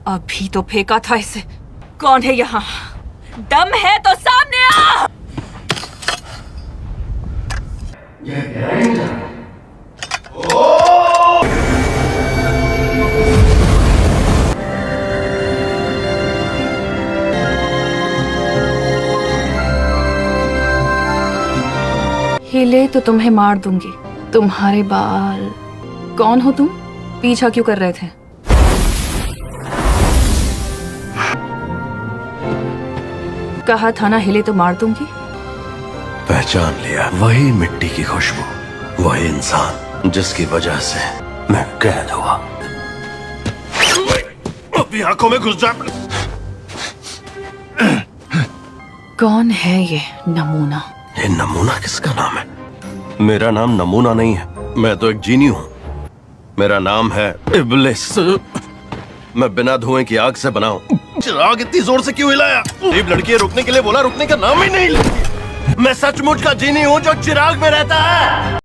अभी तो फेंका था इसे। कौन है यहाँ? दम है तो सामने आ। हिले तो तुम्हें मार दूंगी। तुम्हारे बाल। कौन हो तुम? पीछा क्यों कर रहे थे? कहा था ना हिले तो मार दूंगी। पहचान लिया, वही मिट्टी की खुशबू, वही इंसान जिसकी वजह से मैं कैद हुआ। अभी आंखों में घुस जा। कौन है ये नमूना? ये नमूना किसका नाम है? मेरा नाम नमूना नहीं है, मैं तो एक जीनी हूँ। मेरा नाम है इब्लिस। मैं बिना धुएं की आग से बना हूँ। चिराग इतनी जोर से क्यों हिलाया? गरीब लड़की रुकने के लिए बोला, रुकने का नाम ही नहीं लेती। मैं सचमुच का जीनी हूँ जो चिराग में रहता है।